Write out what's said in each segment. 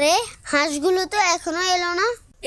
আরে হাঁসগুলো তো এখনো এলো না।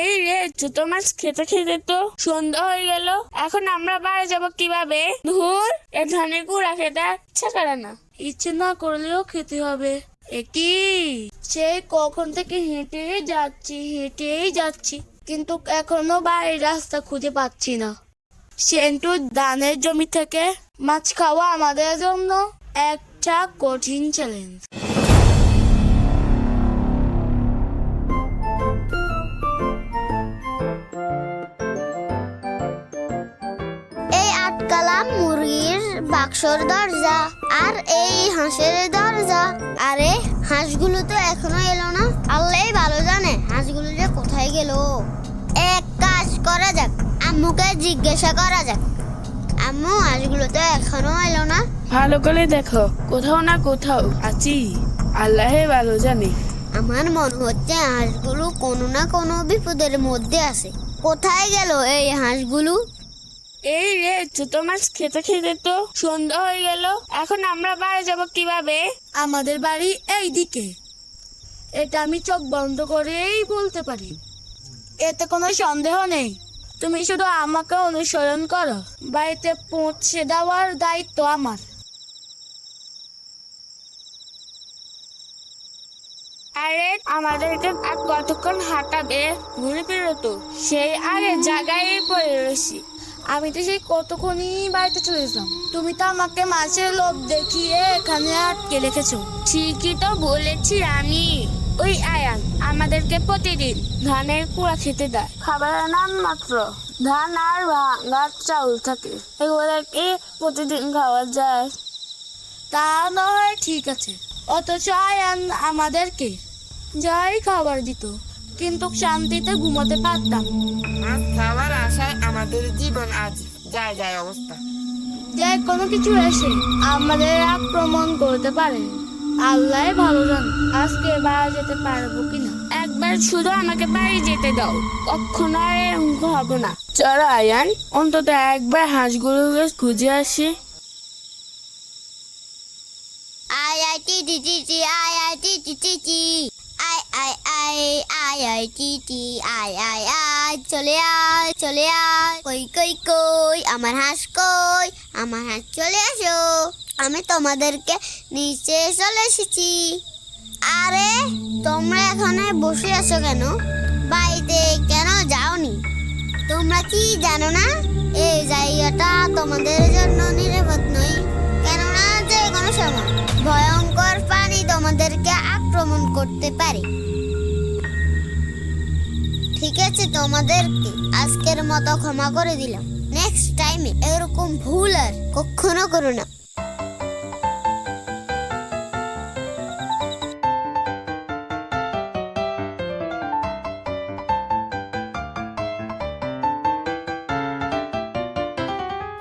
এই রে, ছোট মাছ খেতে খেতে তো সন্ধ্যা হয়ে গেল। এখন আমরা বাড়ি যাব কিভাবে? ধুর, এ ধানের কুড়া খেতে ইচ্ছা করে না। ইচ্ছে না করলেও খেতে হবে। একই সেই কখন থেকে হেঁটেই যাচ্ছি, কিন্তু এখনো বাড়ির রাস্তা খুঁজে পাচ্ছি না। সেন্টু ধানের জমি থেকে মাছ খাওয়া আমাদের জন্য একটা কঠিন চ্যালেঞ্জ। এই আটকালাম মুরগির বাক্সর দরজা আর এই হাঁসের দরজা। আরে হাঁসগুলো তো এখনো এলো না। আল্লাহই ভালো জানে হাঁসগুলো যে কোথায় গেল। এক কাজ করা যাক, আম্মুকে জিজ্ঞাসা করা যাক। আম্মু, হাঁসগুলো তো এখনো এলো না। ভালো করে দেখো, কোথাও না কোথাও আছি, আল্লাহ ভালো জানে। আমার মনে হচ্ছে হাঁসগুলো কোনো না কোনো বিপদের মধ্যে আছে। কোথায় গেল এই হাঁসগুলো? এই রে, ছোট মাছ খেতে খেতে তো সন্ধ্যা হয়ে গেল। এখন আমরা বাড়ি যাব কিভাবে? আমাদের বাড়ি এই দিকে। এটা আমি চোখ বন্ধ করেই বলতে পারি, এতে কোনো সন্দেহ নেই। তুমি শুধু আমাকে অনুসরণ করো, বাড়িতে পৌঁছে দেওয়ার দায়িত্ব আমার। আরে আমাদেরকে আর কতক্ষণ হাঁটাবে? ঘুরে ফিরে তো সেই আগের জায়গায় পড়ে রয়েছি। আমি তো সেই কতক্ষণই বাড়িতে চলেছিলাম, তুমি তো আমাকে মাছের লোভ দেখিয়ে এখানে আটকে রেখেছো। ঠিকই তো বলেছি আমি। ওই আয়ান আমাদেরকে প্রতিদিন ধানের কুড়া খেতে দেয়। খাবারের নাম মাত্র ধান আর ভাঙা চাউল থাকে, এগুলোকে প্রতিদিন খাওয়া যায়। তা নয় ঠিক আছে, অথচ আয়ান আমাদেরকে যাই খাবার দিত, কিন্তু শান্তিতে ঘুমাতে পারতাম। মাছ খাওয়ার আশায় আমাদের জীবন আজ যায় যায় অবস্থা। যে কোনো কিছু এসে আমাদের আক্রমণ করতে পারে। আল্লাহ ভালো জানে আজকে বাড়ি যেতে পারবো কিনা। একবার শুধু আমাকে বাড়ি যেতে দাও, কখনো আর এরকম হবো না। চলো আয়ান, অন্তত একবার হাঁসগুলোকে খুঁজে আসি। I I T T T T, I I T T T T, I I I I I T T, I I I, চলে আয় চলে আয়। কই কই কই আমার হাঁস কই? আমার হাঁস চলে আসো, আমি তোমাদেরকে নিচে চলে এসেছি। আরে তোমরা এখানে বসে আছো কেন? বাড়িতে কেন যাওনি? তোমরা কি জানো না এই জায়গাটা তোমাদের জন্য নিরাপদ নয়? কেননা যে কোনো সময় ভয়ঙ্কর প্রাণী তোমাদেরকে আক্রমণ করতে পারে। ঠিক আছে, তোমাদেরকে আজকের মতো ক্ষমা করে দিলাম। নেক্সট টাইমে এরকম ভুল আর কখনো করো না।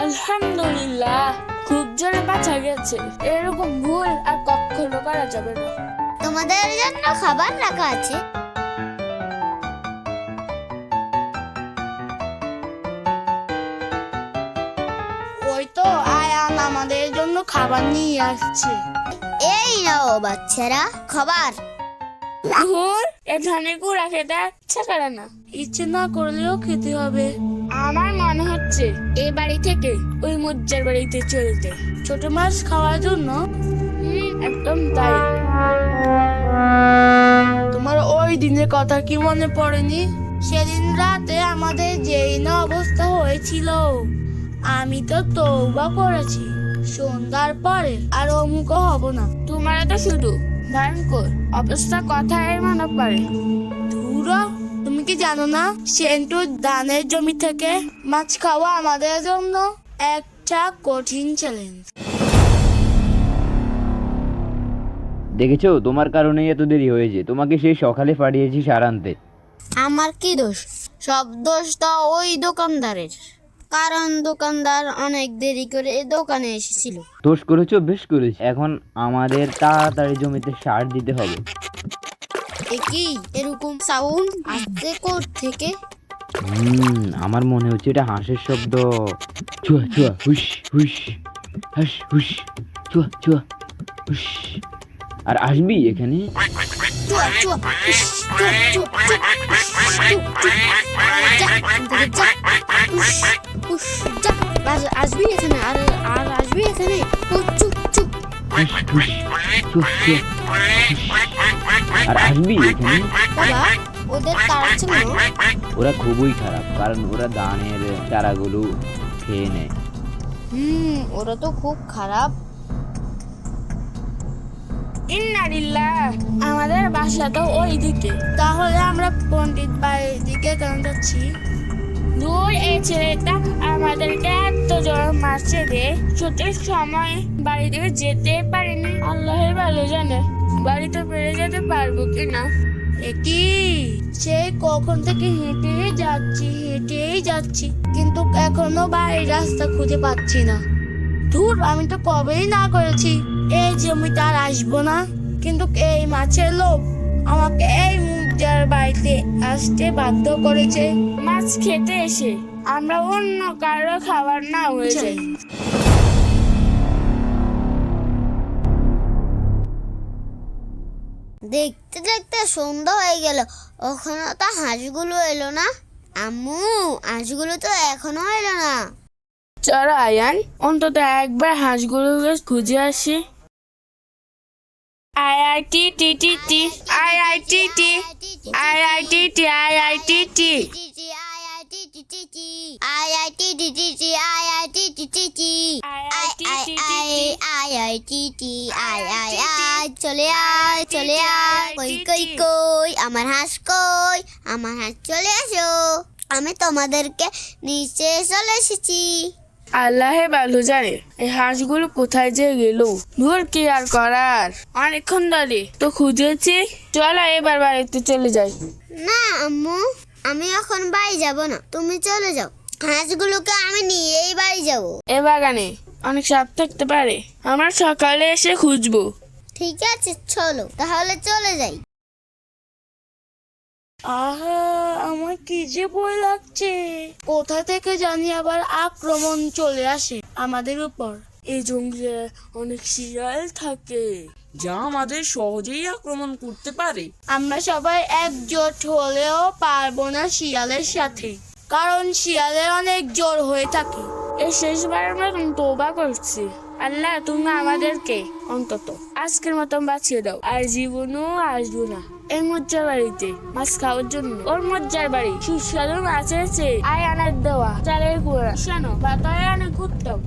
আলহামদুলিল্লাহ, খুব জোরে বাঁচা গেছে। এরকম ভুল আর কখনো করা যাবে না। তোমাদের জন্য খাবার রাখা আছে। ওই তো আয়ান আমাদের জন্য খাবার নিয়ে আসছে। এই নাও বাচ্চারা খাবার। ধুর, এ ধানের কুড়া খেতে ইচ্ছা করে না। ইচ্ছে না করলেও খেতে হবে। আমার মনে হচ্ছে এই বাড়ি থেকে ওই মুজ্জার বাড়িতে চলে যায় ছোট মাছ খাওয়ার জন্য। একদম তাই। তোমার ওই দিনের কথা কি মনে পড়েনি? সেদিন রাতে আমাদের যেই না অবস্থা হয়েছিল। আমি তো তওবা করেছি, সন্ধ্যার পরে আর অমুক হব না। তোমার তো শুধু ভয়ঙ্কর অবস্থা কথায় মনে পড়ে। ধুরো, তুমি কি জানো না সেন্টু ধানের জমি থেকে মাছ খাওয়া আমাদের জন্য একটা কঠিন চ্যালেঞ্জ। দেখেছো, তোমার কারণেই এত দেরি হয়েছে। তোমাকে সেই সকালে পাঠিয়েছি সার আনতে। আমার কি দোষ? সব দোষ তো ওই দোকানদারের, কারণ দোকানদার অনেক দেরি করে দোকানে এসেছিল। দোষ করেছো, বেশ করেছো। এখন আমাদের তাড়াতাড়ি জমিতে সার দিতে হবে। কি এরকম সাউন্ড আসছে কোথা থেকে? আমার মনে হচ্ছে এটা হাঁসের শব্দ। চুয়া চুয়া হুস হুস, হাস হুস, চুয়া চুয়া হুস। আর আসবি এখানে? চুয়া চুয়া উস, চুয়া চুয়া চুয়া যা যা উস, উস, যা আসবি এখানে আর আর আসবি এখানে ও চুপ চুপ হুস, হুস, চুপ, চুপ, আর আসবি এখানে? বাবা ওদের তাড়াচ্ছে না ওরা খুবই খারাপ, কারণ ওরা ধানের চারাগুলো খেয়ে নেয়। ওরা তো খুব খারাপ ইন্নালিল্লাহ, আমাদের বাসা তো ওই দিকে, তাহলে আমরা পণ্ডিত বাড়ির দিকে কেন যাচ্ছি? দূর এই ছেলেটা আমাদেরকে এত জোর মারছে রে, ছুটির সময় বাড়ি থেকে যেতে পারিনি। আল্লাহের ভালো জানে বাড়িতে ফিরে যেতে পারবো কিনা। কি সেই কখন থেকে হেঁটেই যাচ্ছি কিন্তু এখনো বাড়ির রাস্তা খুঁজে পাচ্ছি না। ধুর, আমি তো কবেই না করেছি এই জমিতে আর আসবো না, কিন্তু এই মাছের লোভ আমাকে এই মুগজার বাড়িতে আসতে বাধ্য করেছে। মাছ খেতে এসে আমরা অন্য কারো খাবার না হয়ে যাই। দেখতে দেখতে সন্ধ্যা হয়ে গেল, ওখানে তো হাঁসগুলো এলো না। আম্মু, হাঁসগুলো তো এখনো এলো না। চলো আয়ান, অন্তত একবার হাঁসগুলোকে খুঁজে আসি। IITTTT IITT IITT IITT চলে আয় চলে আয়, কই কই কই আমার হাঁস, কই আমার হাঁস, চলে আসো, আমি তোমাদেরকে নিচে চলে এসেছি। আল্লাহে ভালো জানে এই হাঁসগুলো কোথায় যে গেল। ধুর, কি আর করার, অনেকক্ষণ ধরে তো খুঁজেছি। চলো এবার বাড়িতে চলে যাই। না আম্মু, আমি এখন বাড়ি যাব না, তুমি চলে যাও। হাঁসগুলোকে আমি নিয়েই বাড়ি যাব। এ বাগানে অনেক সাপ থাকতে পারে, আমরা সকালে এসে খুঁজবো। ঠিক আছে চলো, তাহলে চলে যাই। আহা, আমার কি যে ভয় লাগছে, কোথা থেকে জানি আবার আক্রমণ চলে আসে আমাদের উপর। এই জঙ্গলে অনেক শিয়াল থাকে যা আমাদের সহজেই আক্রমণ করতে পারে। আমরা সবাই একজোট হলেও পারবো না শিয়ালের সাথে, কারণ শিয়ালের অনেক জোর হয়ে থাকে। এই শেষবারের মতন তওবা করছি, আল্লাহ তুমি আমাদেরকে অন্তত আজকের মতন বাঁচিয়ে দাও, আর জীবনও আসবো না এই মজ্জার বাড়িতে মাছ খাওয়ার জন্য। ওর মজ্জার বাড়ি সুস্বাদু মাছ আছে, আয় আনার দেওয়া চালের কুড়া শানো বাতায় আনে ঘুরতাম।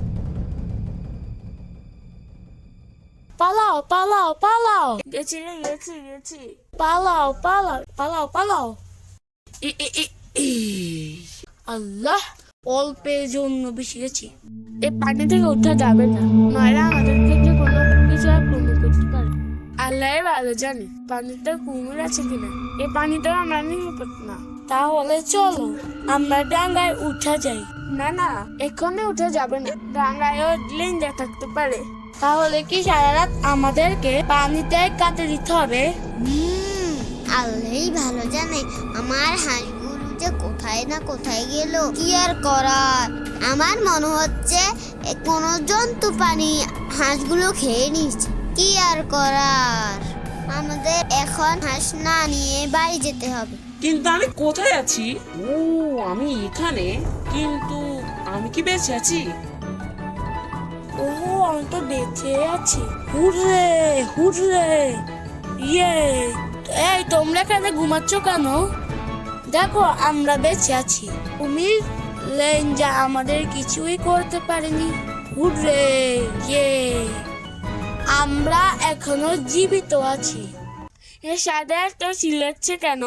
পালাও পালাও পালাও, গেছি রে গেছি, পালাও পালাও পালাও পালাও। আল্লাহ, অল্পের জন্য বেশি গেছি। এই পানি থেকে উঠা যাবে না, নয়রা আমাদেরকে যে কোনো কিছু আক্রমণ করতে পারে। আল্লাহ ভালো জানে পানিতে কুমির আছে কিনা। এই পানিতে আমরা নিরাপদ না। তাহলে চলো আমরা ডাঙ্গায় উঠা যাই। না না, এখানে উঠা যাবে না, ডাঙ্গায়ও লেঞ্জা থাকতে পারে। তাহলে কি সারা রাত আমাদেরকে পানিতে কাটে দিতে হবে? আল্লাহই ভালো জানে আমার হাঁসগুলো যে কোথায় না কোথায় গেল, কি আর করার। আমার মনে হচ্ছে কোনো জন্তু পানি হাঁসগুলো খেয়ে নিচ্ছে, কি আর করার। আমাদের এখন হাঁস না নিয়ে বাড়ি যেতে হবে। কিন্তু আমি কোথায় আছি? ও, আমি এখানে, কিন্তু আমি কি বেঁচে আছি? ও, আমি তো বেঁচে আছি। হুররে হুররে, ইয়ে। এই তোমরা এখানে ঘুমাচ্ছ কেন? দেখো আমরা বেঁচে আছি, কুমির লেঞ্জা আমাদের কিছুই করতে পারেনি। হুররে, ইয়ে, আমরা এখনো জীবিত আছি। এর সাথে তো চিল্লাচ্ছে কেন?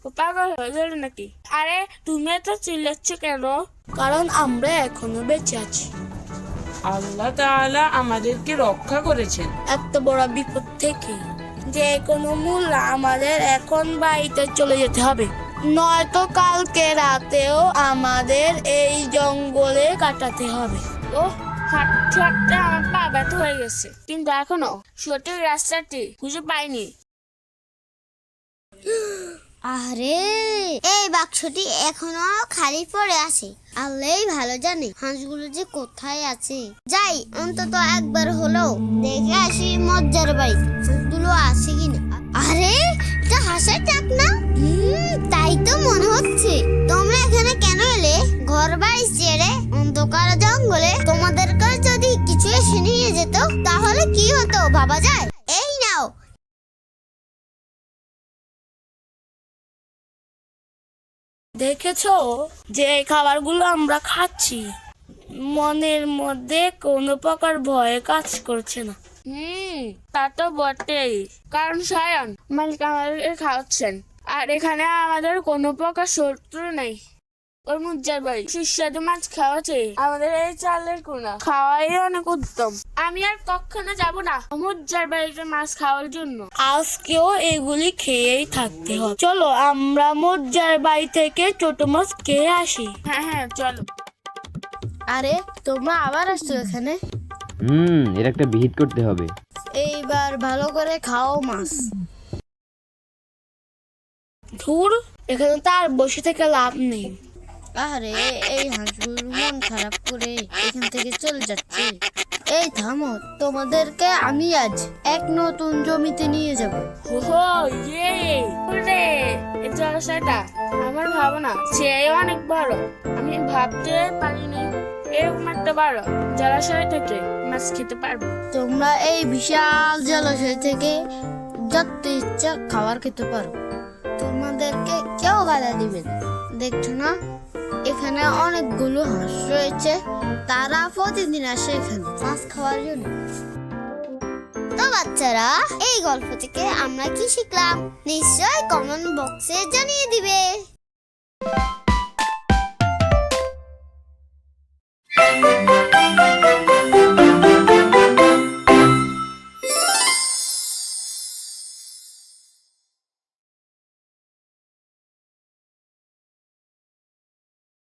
ও পাগল হয়ে গেল নাকি? আরে তুমি তো চিল্লাচ্ছ কেন? কারণ আমরা এখনো বেঁচে আছি। আল্লাহ তাআলা আমাদেরকে রক্ষা করেছেন এত বড় বিপদ থেকে। যে কোনো মূল্য আমাদের এখন বাড়িতে চলে যেতে হবে, নয়তো কালকে রাতেও আমাদের এই জঙ্গলে কাটাতে হবে। ও, হাঁটতে হাঁটতে আমার পা ব্যথা হয়ে গেছে, কিন্তু এখনো সঠিক রাস্তাটি খুঁজে পাইনি। আরে, এই বাক্সটি এখনো খালি পড়ে আছে। আল্লাহই ভালো জানে হাঁসগুলো যে কোথায় আছে। যাই, অন্তত একবার হলেও দেখে আসি মজ্জার বাড়ি হাঁসগুলো আছে কিনা। আরে, হাঁসের ডাক না? তাই তো মনে হচ্ছে। তোমরা এখানে কেন এলে? ঘর বাড়ি ছেড়ে অন্ধকার জঙ্গলে তোমাদেরকে যদি কিছু এসে নিয়ে যেত তাহলে কি হতো ভাবা যায়? এই নাও। দেখেছো যে এই খাবারগুলো আমরা খাচ্ছি, মনের মধ্যে কোনো প্রকার ভয় কাজ করছে না। তা তো বটেই, কারণ স্বয়ং মালিক আমাদের খাওয়াচ্ছেন, আর এখানে আমাদের কোনো প্রকার শত্রু নেই। ওই মুজ্জার ভাই সুস্বাদু মাছ খাওয়াচ্ছে, আমাদের এই চালের কোনা খাওয়াই অনেক উত্তম। আমি আর কখনো যাব না মুজ্জার বাড়িতে মাছ খাওয়ার জন্য। আজকেও এগুলি খেয়েই থাকতে হবে। চলো আমরা মুজ্জার বাড়ি থেকে ছোট মাছ খেয়ে আসি। হ্যাঁ চলো। আরে তোমরা আবার আসছো এখানে? এর একটা বিহিত করতে হবে। এইবার ভালো করে খাও মাছ। ধুর, এখানে তো আর বসে থেকে লাভ নেই। আরে এই হাঁসগুলো মন খারাপ করে এখান থেকে চলে যাচ্ছে। এই থামো, তোমাদেরকে আমি আজ এক নতুন জমিতে নিয়ে যাব। ওহো ইয়ে রে, এই জলাশয়টা আমার ভাবনা সে অনেক বড়। আমি ভাবতে পারিনি এরকম একটা বড় জলাশয় থেকে মাছ খেতে পারবো। তোমরা এই বিশাল জলাশয় থেকে যত ইচ্ছা খাবার খেতে পারো, তোমাদেরকে কেউ বাধা দিবে না। দেখছো না এখানে অনেকগুলো হাঁস রয়েছে, তারা প্রতিদিন আসে এখানে মাছ খাওয়ার জন্য। তো বাচ্চারা, এই গল্প থেকে আমরা কি শিখলাম নিশ্চয়ই কমেন্ট বক্সে জানিয়ে দিবে।